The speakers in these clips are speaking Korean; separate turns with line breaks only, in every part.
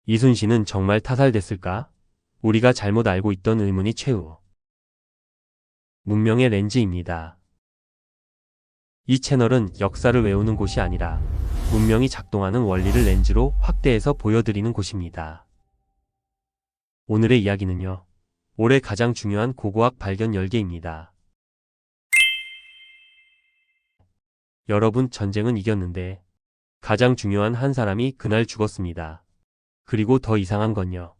이순신은 정말 타살됐을까? 우리가 잘못 알고 있던 의문이 최후. 문명의 렌즈입니다. 이 채널은 역사를 외우는 곳이 아니라 문명이 작동하는 원리를 렌즈로 확대해서 보여드리는 곳입니다. 오늘의 이야기는요. 올해 가장 중요한 고고학 발견 10개입니다. 여러분, 전쟁은 이겼는데 가장 중요한 한 사람이 그날 죽었습니다. 그리고 더 이상한 건요.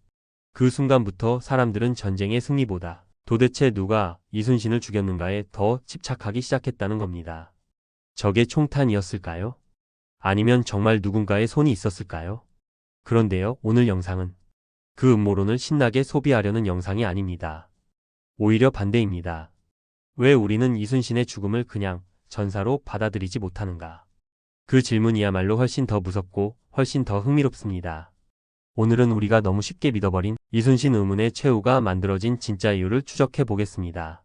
그 순간부터 사람들은 전쟁의 승리보다 도대체 누가 이순신을 죽였는가에 더 집착하기 시작했다는 겁니다. 저게 총탄이었을까요? 아니면 정말 누군가의 손이 있었을까요? 그런데요, 오늘 영상은 그 음모론을 신나게 소비하려는 영상이 아닙니다. 오히려 반대입니다. 왜 우리는 이순신의 죽음을 그냥 전사로 받아들이지 못하는가? 그 질문이야말로 훨씬 더 무섭고 훨씬 더 흥미롭습니다. 오늘은 우리가 너무 쉽게 믿어버린 이순신 의문의 최후가 만들어진 진짜 이유를 추적해 보겠습니다.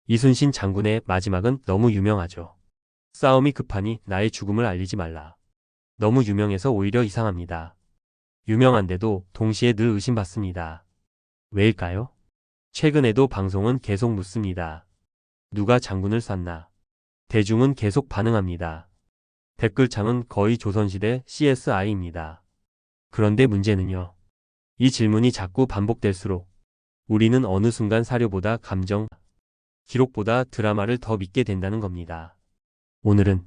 이순신 장군의 마지막은 너무 유명하죠. 싸움이 급하니 나의 죽음을 알리지 말라. 너무 유명해서 오히려 이상합니다. 유명한데도 동시에 늘 의심받습니다. 왜일까요? 최근에도 방송은 계속 묻습니다. 누가 장군을 쐈나? 대중은 계속 반응합니다. 댓글창은 거의 조선시대 CSI입니다. 그런데 문제는요. 이 질문이 자꾸 반복될수록 우리는 어느 순간 사료보다 감정, 기록보다 드라마를 더 믿게 된다는 겁니다. 오늘은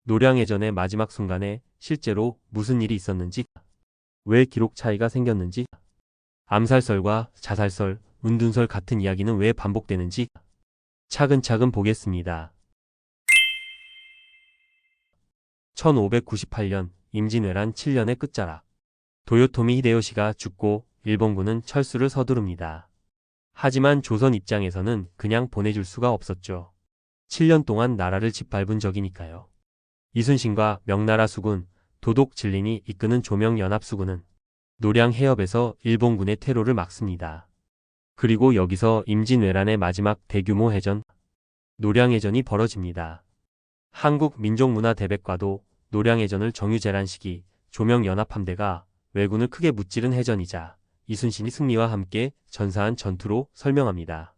노량해전의 마지막 순간에 실제로 무슨 일이 있었는지, 왜 기록 차이가 생겼는지, 암살설과 자살설, 은둔설 같은 이야기는 왜 반복되는지 차근차근 보겠습니다. 1598년 임진왜란 7년의 끝자락. 도요토미 히데요시가 죽고 일본군은 철수를 서두릅니다. 하지만 조선 입장에서는 그냥 보내줄 수가 없었죠. 7년 동안 나라를 짓밟은 적이니까요. 이순신과 명나라 수군, 도독 진린이 이끄는 조명연합수군은 노량 해협에서 일본군의 테러를 막습니다. 그리고 여기서 임진왜란의 마지막 대규모 해전, 노량해전이 벌어집니다. 한국민족문화대백과도 노량해전을 정유재란 시기 조명연합함대가 왜군을 크게 무찌른 해전이자 이순신이 승리와 함께 전사한 전투로 설명합니다.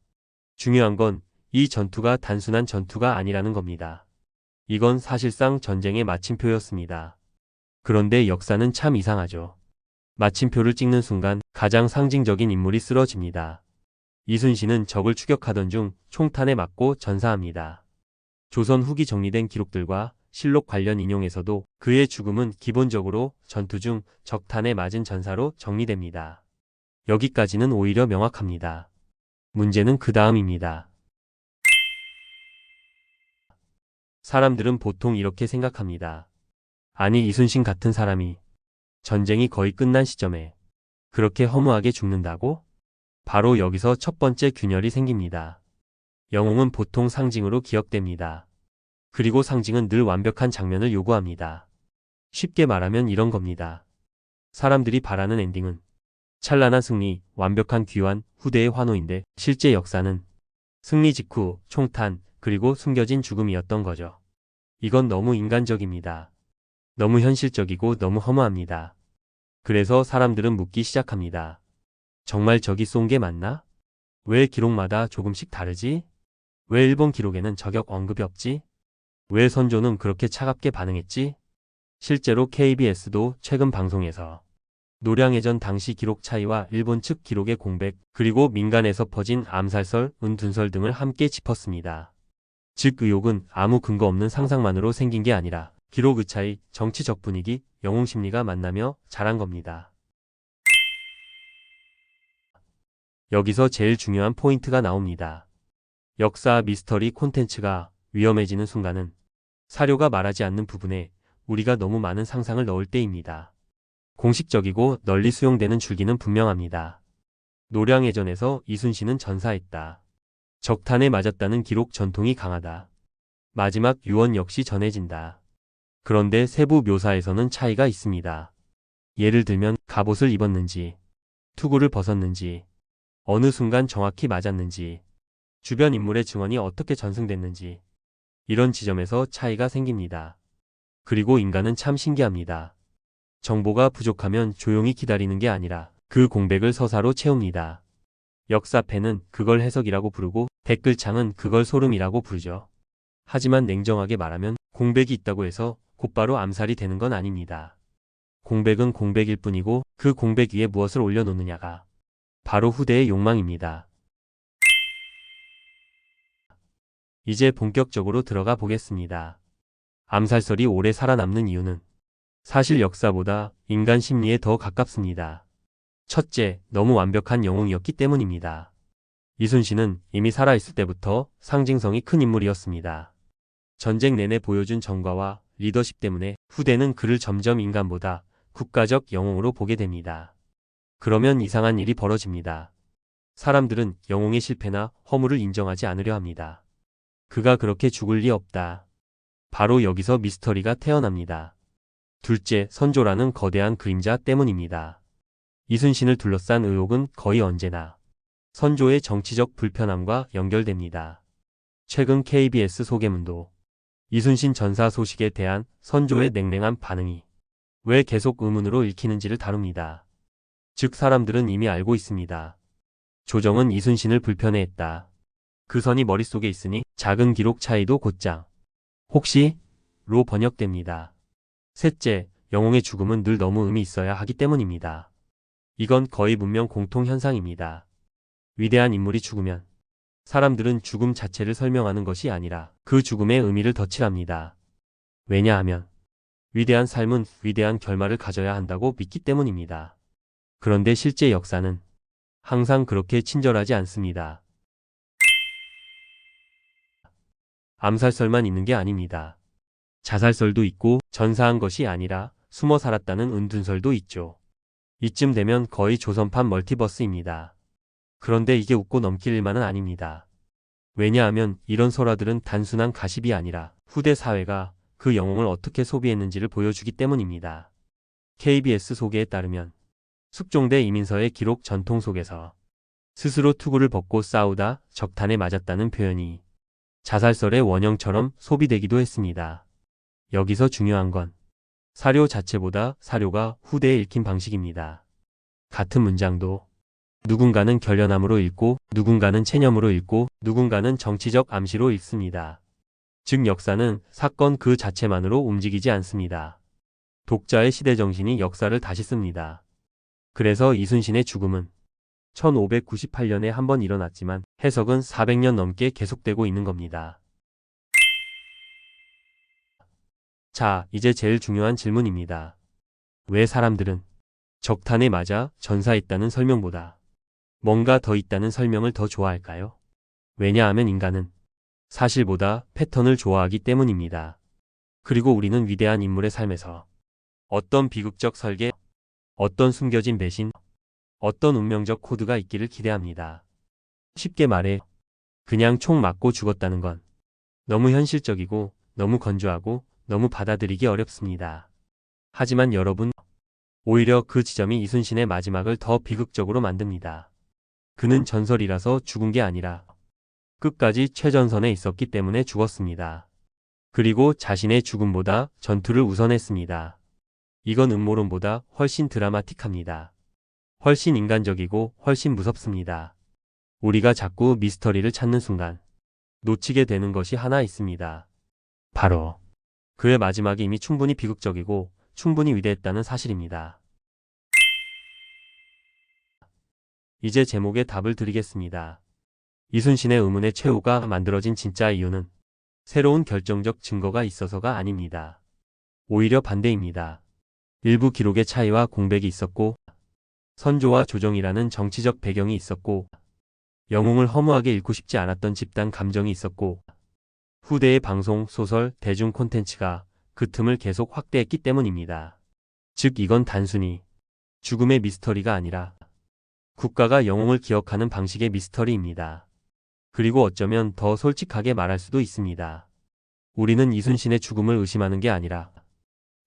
중요한 건 이 전투가 단순한 전투가 아니라는 겁니다. 이건 사실상 전쟁의 마침표였습니다. 그런데 역사는 참 이상하죠. 마침표를 찍는 순간 가장 상징적인 인물이 쓰러집니다. 이순신은 적을 추격하던 중 총탄에 맞고 전사합니다. 조선 후기 정리된 기록들과 실록 관련 인용에서도 그의 죽음은 기본적으로 전투 중 적탄에 맞은 전사로 정리됩니다. 여기까지는 오히려 명확합니다. 문제는 그 다음입니다. 사람들은 보통 이렇게 생각합니다. 아니, 이순신 같은 사람이 전쟁이 거의 끝난 시점에 그렇게 허무하게 죽는다고? 바로 여기서 첫 번째 균열이 생깁니다. 영웅은 보통 상징으로 기억됩니다. 그리고 상징은 늘 완벽한 장면을 요구합니다. 쉽게 말하면 이런 겁니다. 사람들이 바라는 엔딩은 찬란한 승리, 완벽한 귀환, 후대의 환호인데 실제 역사는 승리 직후 총탄, 그리고 숨겨진 죽음이었던 거죠. 이건 너무 인간적입니다. 너무 현실적이고 너무 허무합니다. 그래서 사람들은 묻기 시작합니다. 정말 저기 쏜 게 맞나? 왜 기록마다 조금씩 다르지? 왜 일본 기록에는 저격 언급이 없지? 왜 선조는 그렇게 차갑게 반응했지? 실제로 KBS도 최근 방송에서 노량해전 당시 기록 차이와 일본 측 기록의 공백, 그리고 민간에서 퍼진 암살설, 은둔설 등을 함께 짚었습니다. 즉 의혹은 아무 근거 없는 상상만으로 생긴 게 아니라 기록의 차이, 정치적 분위기, 영웅심리가 만나며 자란 겁니다. 여기서 제일 중요한 포인트가 나옵니다. 역사 미스터리 콘텐츠가 위험해지는 순간은 사료가 말하지 않는 부분에 우리가 너무 많은 상상을 넣을 때입니다. 공식적이고 널리 수용되는 줄기는 분명합니다. 노량해전에서 이순신은 전사했다. 적탄에 맞았다는 기록 전통이 강하다. 마지막 유언 역시 전해진다. 그런데 세부 묘사에서는 차이가 있습니다. 예를 들면 갑옷을 입었는지, 투구를 벗었는지, 어느 순간 정확히 맞았는지, 주변 인물의 증언이 어떻게 전승됐는지, 이런 지점에서 차이가 생깁니다. 그리고 인간은 참 신기합니다. 정보가 부족하면 조용히 기다리는 게 아니라 그 공백을 서사로 채웁니다. 역사패는 그걸 해석이라고 부르고 댓글창은 그걸 소름이라고 부르죠. 하지만 냉정하게 말하면 공백이 있다고 해서 곧바로 암살이 되는 건 아닙니다. 공백은 공백일 뿐이고 그 공백 위에 무엇을 올려놓느냐가 바로 후대의 욕망입니다. 이제 본격적으로 들어가 보겠습니다. 암살설이 오래 살아남는 이유는 사실 역사보다 인간 심리에 더 가깝습니다. 첫째, 너무 완벽한 영웅이었기 때문입니다. 이순신은 이미 살아있을 때부터 상징성이 큰 인물이었습니다. 전쟁 내내 보여준 정과와 리더십 때문에 후대는 그를 점점 인간보다 국가적 영웅으로 보게 됩니다. 그러면 이상한 일이 벌어집니다. 사람들은 영웅의 실패나 허물을 인정하지 않으려 합니다. 그가 그렇게 죽을 리 없다. 바로 여기서 미스터리가 태어납니다. 둘째, 선조라는 거대한 그림자 때문입니다. 이순신을 둘러싼 의혹은 거의 언제나 선조의 정치적 불편함과 연결됩니다. 최근 KBS 소개문도 이순신 전사 소식에 대한 선조의 냉랭한 반응이 왜 계속 의문으로 읽히는지를 다룹니다. 즉 사람들은 이미 알고 있습니다. 조정은 이순신을 불편해했다. 그 선이 머릿속에 있으니 작은 기록 차이도 곧장 혹시? 로 번역됩니다. 셋째, 영웅의 죽음은 늘 너무 의미 있어야 하기 때문입니다. 이건 거의 문명 공통 현상입니다. 위대한 인물이 죽으면 사람들은 죽음 자체를 설명하는 것이 아니라 그 죽음의 의미를 덧칠합니다. 왜냐하면 위대한 삶은 위대한 결말을 가져야 한다고 믿기 때문입니다. 그런데 실제 역사는 항상 그렇게 친절하지 않습니다. 암살설만 있는 게 아닙니다. 자살설도 있고 전사한 것이 아니라 숨어 살았다는 은둔설도 있죠. 이쯤 되면 거의 조선판 멀티버스입니다. 그런데 이게 웃고 넘길 일만은 아닙니다. 왜냐하면 이런 설화들은 단순한 가십이 아니라 후대 사회가 그 영웅을 어떻게 소비했는지를 보여주기 때문입니다. KBS 소개에 따르면 숙종대 이민서의 기록 전통 속에서 스스로 투구를 벗고 싸우다 적탄에 맞았다는 표현이 자살설의 원형처럼 소비되기도 했습니다. 여기서 중요한 건 사료 자체보다 사료가 후대에 읽힌 방식입니다. 같은 문장도 누군가는 결연함으로 읽고 누군가는 체념으로 읽고 누군가는 정치적 암시로 읽습니다. 즉 역사는 사건 그 자체만으로 움직이지 않습니다. 독자의 시대정신이 역사를 다시 씁니다. 그래서 이순신의 죽음은 1598년에 한 번 일어났지만 해석은 400년 넘게 계속되고 있는 겁니다. 자, 이제 제일 중요한 질문입니다. 왜 사람들은 적탄에 맞아 전사했다는 설명보다 뭔가 더 있다는 설명을 더 좋아할까요? 왜냐하면 인간은 사실보다 패턴을 좋아하기 때문입니다. 그리고 우리는 위대한 인물의 삶에서 어떤 비극적 설계, 어떤 숨겨진 배신, 어떤 운명적 코드가 있기를 기대합니다. 쉽게 말해 그냥 총 맞고 죽었다는 건 너무 현실적이고 너무 건조하고 너무 받아들이기 어렵습니다. 하지만 여러분, 오히려 그 지점이 이순신의 마지막을 더 비극적으로 만듭니다. 그는 전설이라서 죽은 게 아니라 끝까지 최전선에 있었기 때문에 죽었습니다. 그리고 자신의 죽음보다 전투를 우선했습니다. 이건 음모론보다 훨씬 드라마틱합니다. 훨씬 인간적이고 훨씬 무섭습니다. 우리가 자꾸 미스터리를 찾는 순간 놓치게 되는 것이 하나 있습니다. 바로 그의 마지막이 이미 충분히 비극적이고 충분히 위대했다는 사실입니다. 이제 제목에 답을 드리겠습니다. 이순신의 의문의 최후가 만들어진 진짜 이유는 새로운 결정적 증거가 있어서가 아닙니다. 오히려 반대입니다. 일부 기록의 차이와 공백이 있었고 선조와 조정이라는 정치적 배경이 있었고 영웅을 허무하게 잃고 싶지 않았던 집단 감정이 있었고 후대의 방송, 소설, 대중 콘텐츠가 그 틈을 계속 확대했기 때문입니다. 즉 이건 단순히 죽음의 미스터리가 아니라 국가가 영웅을 기억하는 방식의 미스터리입니다. 그리고 어쩌면 더 솔직하게 말할 수도 있습니다. 우리는 이순신의 죽음을 의심하는 게 아니라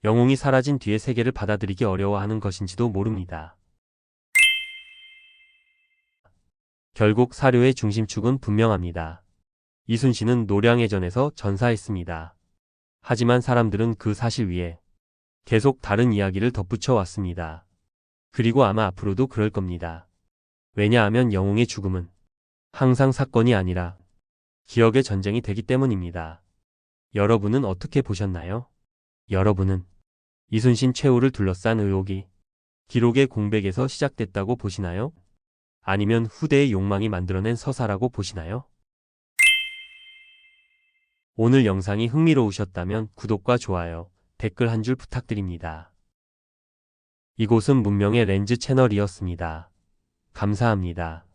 영웅이 사라진 뒤의 세계를 받아들이기 어려워하는 것인지도 모릅니다. 결국 사료의 중심축은 분명합니다. 이순신은 노량해전에서 전사했습니다. 하지만 사람들은 그 사실 위에 계속 다른 이야기를 덧붙여 왔습니다. 그리고 아마 앞으로도 그럴 겁니다. 왜냐하면 영웅의 죽음은 항상 사건이 아니라 기억의 전쟁이 되기 때문입니다. 여러분은 어떻게 보셨나요? 여러분은 이순신 최후를 둘러싼 의혹이 기록의 공백에서 시작됐다고 보시나요? 아니면 후대의 욕망이 만들어낸 서사라고 보시나요? 오늘 영상이 흥미로우셨다면 구독과 좋아요, 댓글 한 줄 부탁드립니다. 이곳은 문명의 렌즈 채널이었습니다. 감사합니다.